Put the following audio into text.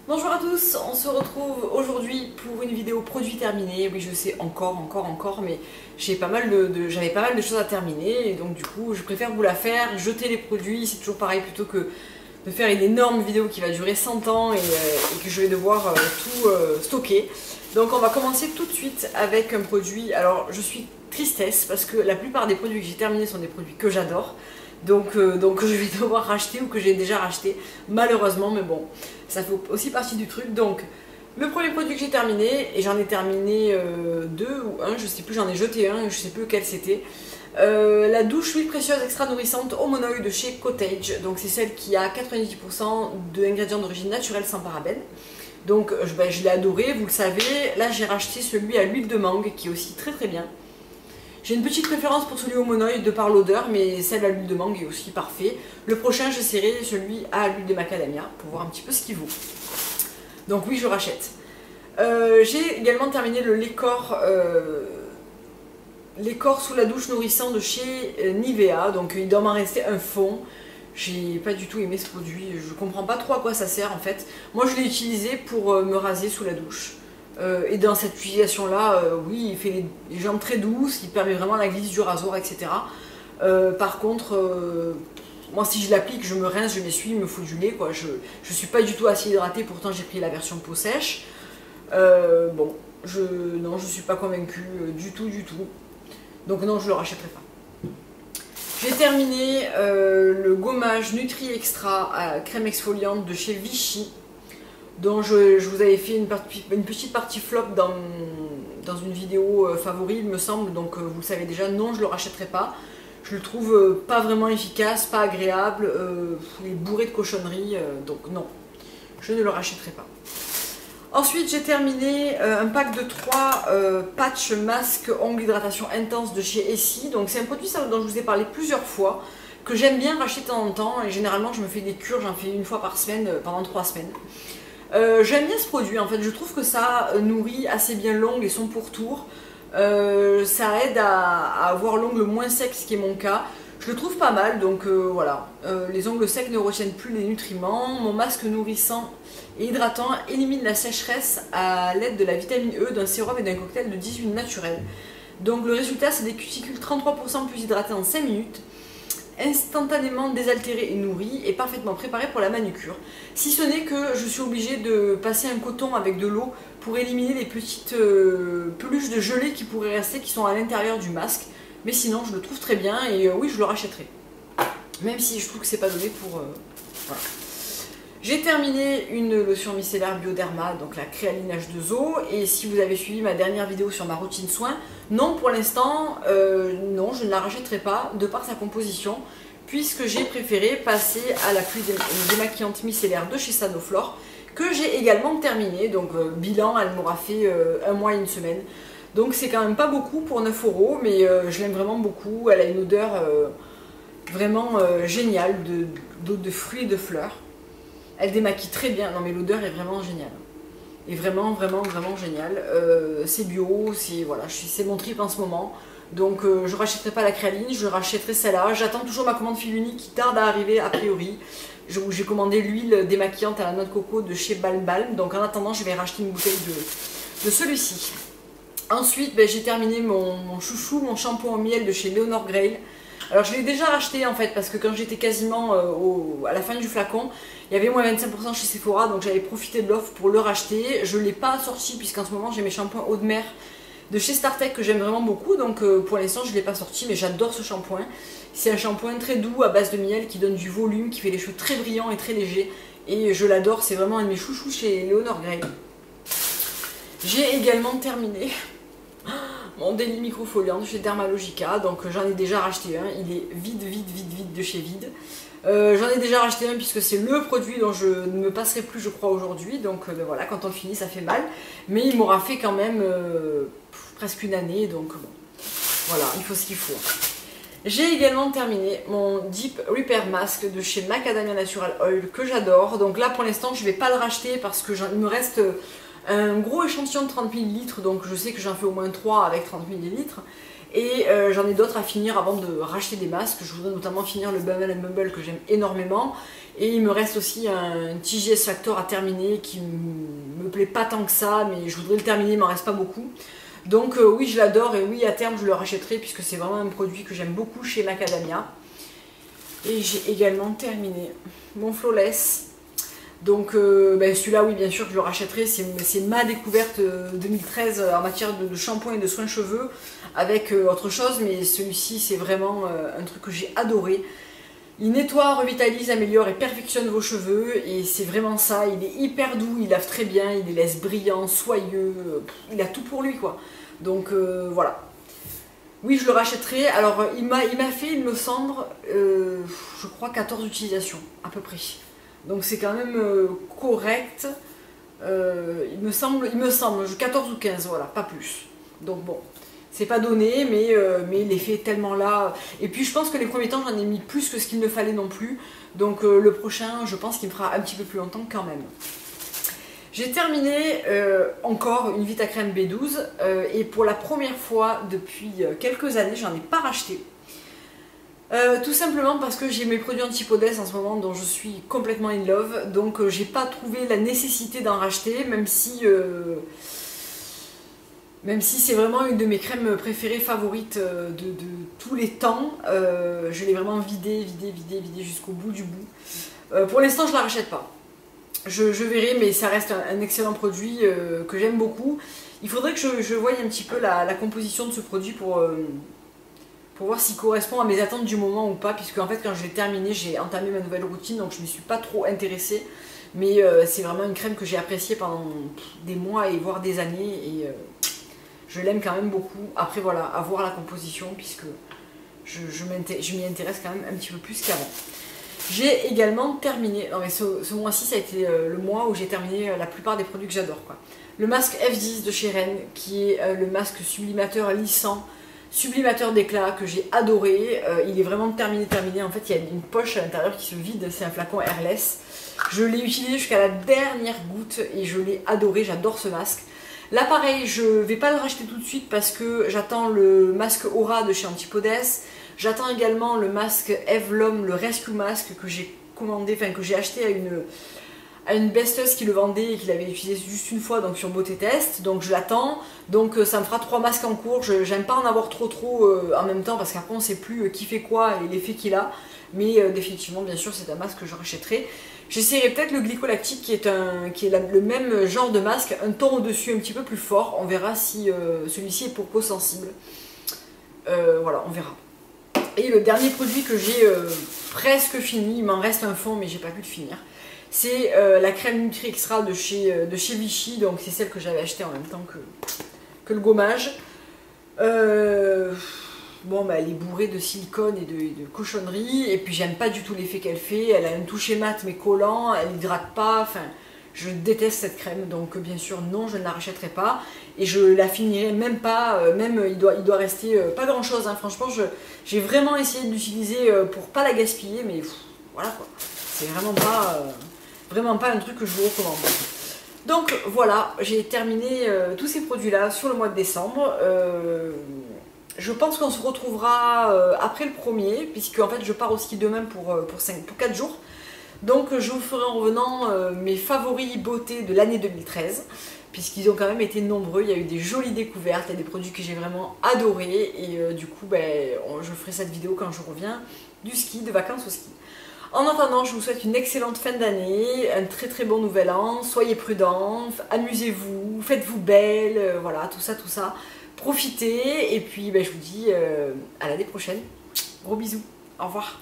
Bonjour à tous, on se retrouve aujourd'hui pour une vidéo produit terminé. Oui, je sais, encore, mais j'avais pas mal de choses à terminer et donc du coup je préfère vous la faire, jeter les produits, c'est toujours pareil plutôt que de faire une énorme vidéo qui va durer 100 ans et que je vais devoir tout stocker. Donc on va commencer tout de suite avec un produit. Alors je suis tristesse parce que la plupart des produits que j'ai terminés sont des produits que j'adore. Donc je vais devoir racheter ou que j'ai déjà racheté malheureusement, mais bon, ça fait aussi partie du truc. Donc le premier produit que j'ai terminé, et j'en ai terminé deux ou un, je sais plus, j'en ai jeté un, je sais plus lequel c'était. La douche huile précieuse extra nourrissante Home Oil de chez Cottage, donc c'est celle qui a 90% d'ingrédients d'origine naturelle sans parabènes. Donc je l'ai adoré, vous le savez. Là j'ai racheté celui à l'huile de mangue qui est aussi très bien. J'ai une petite préférence pour celui au monoïde de par l'odeur, mais celle à l'huile de mangue est aussi parfait. Le prochain, j'essaierai celui à l'huile de macadamia pour voir un petit peu ce qu'il vaut. Donc oui, je rachète. J'ai également terminé le Lécor sous la douche nourrissant de chez Nivea. Donc il doit m'en rester un fond. J'ai pas du tout aimé ce produit. Je comprends pas trop à quoi ça sert en fait. Moi, je l'ai utilisé pour me raser sous la douche. Et dans cette utilisation là, oui, il fait les jambes très douces, il permet vraiment la glisse du rasoir, etc. Par contre, moi si je l'applique, je me rince, je m'essuie, il me faut du lait, quoi. Je suis pas du tout assez hydratée, pourtant j'ai pris la version peau sèche. Bon, non, je suis pas convaincue du tout. Donc non, je le rachèterai pas. J'ai terminé le gommage Nutri Extra à crème exfoliante de chez Vichy, dont je vous avais fait une petite partie flop dans une vidéo favori, il me semble, donc vous le savez déjà. Non, je ne le rachèterai pas. Je le trouve pas vraiment efficace, pas agréable, il est bourré de cochonneries, donc non, je ne le rachèterai pas. Ensuite, j'ai terminé un pack de 3 patchs masques ongles hydratation intense de chez Essie. Donc c'est un produit dont je vous ai parlé plusieurs fois, que j'aime bien racheter de temps en temps, et généralement je me fais des cures, j'en fais une fois par semaine pendant 3 semaines. J'aime bien ce produit en fait, je trouve que ça nourrit assez bien l'ongle et son pourtour. Ça aide à avoir l'ongle moins sec, ce qui est mon cas. Je le trouve pas mal, donc voilà. Les ongles secs ne retiennent plus les nutriments. Mon masque nourrissant et hydratant élimine la sécheresse à l'aide de la vitamine E, d'un sérum et d'un cocktail de 10 huiles naturelles. Donc le résultat, c'est des cuticules 33% plus hydratées en 5 minutes. Instantanément désaltéré et nourri et parfaitement préparé pour la manucure. Si ce n'est que je suis obligée de passer un coton avec de l'eau pour éliminer les petites peluches de gelée qui pourraient rester, qui sont à l'intérieur du masque. Mais sinon, je le trouve très bien et oui, je le rachèterai. Même si je trouve que c'est pas donné pour... voilà. J'ai terminé une lotion micellaire Bioderma, donc la Créaline H2O, et si vous avez suivi ma dernière vidéo sur ma routine soin, non, pour l'instant, non, je ne la rachèterai pas de par sa composition, puisque j'ai préféré passer à la pluie démaquillante micellaire de chez Sanoflore, que j'ai également terminé. Donc bilan, elle m'aura fait 1 mois et 1 semaine. Donc c'est quand même pas beaucoup pour 9 €, mais je l'aime vraiment beaucoup. Elle a une odeur vraiment géniale d'eau de fruits et de fleurs. Elle démaquille très bien, non mais l'odeur est vraiment géniale. Et vraiment géniale. C'est bio, c'est mon trip en ce moment. Donc je rachèterai pas la Créaline, je rachèterai celle-là. J'attends toujours ma commande fil unique qui tarde à arriver a priori. J'ai commandé l'huile démaquillante à la noix de coco de chez Balm Balm. Donc en attendant, je vais racheter une bouteille de celui-ci. Ensuite, j'ai terminé mon chouchou, mon shampoing au miel de chez Leonor Grail. Alors je l'ai déjà racheté en fait, parce que quand j'étais quasiment à la fin du flacon, il y avait moins 25% chez Sephora, donc j'avais profité de l'offre pour le racheter. Je ne l'ai pas sorti puisqu'en ce moment j'ai mes shampoings eau de mer de chez Startech que j'aime vraiment beaucoup, donc pour l'instant je ne l'ai pas sorti, mais j'adore ce shampoing. C'est un shampoing très doux à base de miel qui donne du volume, qui fait les cheveux très brillants et très légers, et je l'adore, c'est vraiment un de mes chouchous chez Leonor Grail. J'ai également terminé mon Daily Microfoliant de chez Dermalogica, donc j'en ai déjà racheté un, il est vide de chez vide. J'en ai déjà racheté un puisque c'est le produit dont je ne me passerai plus je crois aujourd'hui, donc voilà, quand on finit ça fait mal, mais il m'aura fait quand même presque 1 année, donc bon, voilà, il faut ce qu'il faut. J'ai également terminé mon Deep Repair Mask de chez Macadamia Natural Oil que j'adore, donc là pour l'instant je ne vais pas le racheter parce que il me reste un gros échantillon de 30 ml, donc je sais que j'en fais au moins 3 avec 30 ml. Et j'en ai d'autres à finir avant de racheter des masques. Je voudrais notamment finir le Bumble & Bumble que j'aime énormément. Et il me reste aussi un TJS Factor à terminer qui me plaît pas tant que ça, mais je voudrais le terminer, il m'en reste pas beaucoup. Donc oui, je l'adore et oui, à terme je le rachèterai puisque c'est vraiment un produit que j'aime beaucoup chez Macadamia. Et j'ai également terminé mon Flawless. Donc celui-là, oui, bien sûr, je le rachèterai. C'est ma découverte 2013 en matière de shampoing et de soins cheveux avec autre chose. Mais celui-ci, c'est vraiment un truc que j'ai adoré. Il nettoie, revitalise, améliore et perfectionne vos cheveux. Et c'est vraiment ça. Il est hyper doux, il lave très bien, il les laisse brillants, soyeux. Il a tout pour lui, quoi. Donc voilà. Oui, je le rachèterai. Alors, il m'a fait, il me semble, je crois 14 utilisations, à peu près. Donc c'est quand même correct. Il me semble 14 ou 15, voilà, pas plus. Donc bon, c'est pas donné, mais l'effet est tellement là. Et puis je pense que les premiers temps, j'en ai mis plus que ce qu'il me fallait non plus. Donc le prochain, je pense qu'il me fera un petit peu plus longtemps quand même. J'ai terminé encore une Vitacrème B12 et pour la première fois depuis quelques années, j'en ai pas racheté. Tout simplement parce que j'ai mes produits anti-podès en ce moment dont je suis complètement in love, donc j'ai pas trouvé la nécessité d'en racheter, même si c'est vraiment une de mes crèmes préférées, favorites de tous les temps. Je l'ai vraiment vidée jusqu'au bout du bout. Pour l'instant, je la rachète pas. Je verrai, mais ça reste un excellent produit que j'aime beaucoup. Il faudrait que je voie un petit peu la composition de ce produit pour voir s'il correspond à mes attentes du moment ou pas, puisque en fait quand je l'ai terminé, j'ai entamé ma nouvelle routine, donc je ne me suis pas trop intéressée. Mais c'est vraiment une crème que j'ai appréciée pendant des mois et voire des années, et je l'aime quand même beaucoup. Après voilà, à voir la composition, puisque je m'y intéresse quand même un petit peu plus qu'avant. J'ai également terminé, non mais ce mois-ci ça a été le mois où j'ai terminé la plupart des produits que j'adore, quoi. Le masque F10 de chez Ren, qui est le masque sublimateur lissant, sublimateur d'éclat que j'ai adoré. Il est vraiment terminé. En fait, il y a une poche à l'intérieur qui se vide, c'est un flacon airless. Je l'ai utilisé jusqu'à la dernière goutte et je l'ai adoré, j'adore ce masque. Là pareil, je vais pas le racheter tout de suite parce que j'attends le masque Aura de chez Antipodès. J'attends également le masque Evlom, le Rescue Mask que j'ai commandé, enfin que j'ai acheté à une besteuse qui le vendait et qui l'avait utilisé juste une fois, donc sur Beauté Test. Donc je l'attends, donc ça me fera 3 masques en cours. J'aime pas en avoir trop en même temps parce qu'après on sait plus qui fait quoi et l'effet qu'il a. Mais définitivement, bien sûr, c'est un masque que je rachèterai. J'essaierai peut-être le glycolactique qui est le même genre de masque, un ton au-dessus un petit peu plus fort. On verra si celui-ci est pour peau sensible. Voilà, on verra. Et le dernier produit que j'ai presque fini, il m'en reste un fond mais j'ai pas pu le finir. C'est la crème Nutri Extra de chez Vichy, donc c'est celle que j'avais achetée en même temps que le gommage. Bon, bah, elle est bourrée de silicone et de cochonneries, et puis j'aime pas du tout l'effet qu'elle fait. Elle a un toucher mat mais collant, elle hydrate pas, enfin je déteste cette crème, donc bien sûr non, je ne la rachèterai pas et je la finirai même pas, il doit rester pas grand chose, hein. Franchement j'ai vraiment essayé de l'utiliser pour pas la gaspiller, mais voilà quoi, c'est vraiment pas un truc que je vous recommande. Donc voilà, j'ai terminé tous ces produits là sur le mois de décembre. Je pense qu'on se retrouvera après le 1er, puisque en fait je pars au ski demain pour 4 jours. Donc je vous ferai en revenant mes favoris beauté de l'année 2013, puisqu'ils ont quand même été nombreux. Il y a eu des jolies découvertes, il y a des produits que j'ai vraiment adorés, et du coup je ferai cette vidéo quand je reviens du ski, de vacances au ski. En attendant, je vous souhaite une excellente fin d'année, un très très bon nouvel an, soyez prudents, amusez-vous, faites-vous belle, voilà, tout ça. Profitez, et puis je vous dis à l'année prochaine. Gros bisous, au revoir.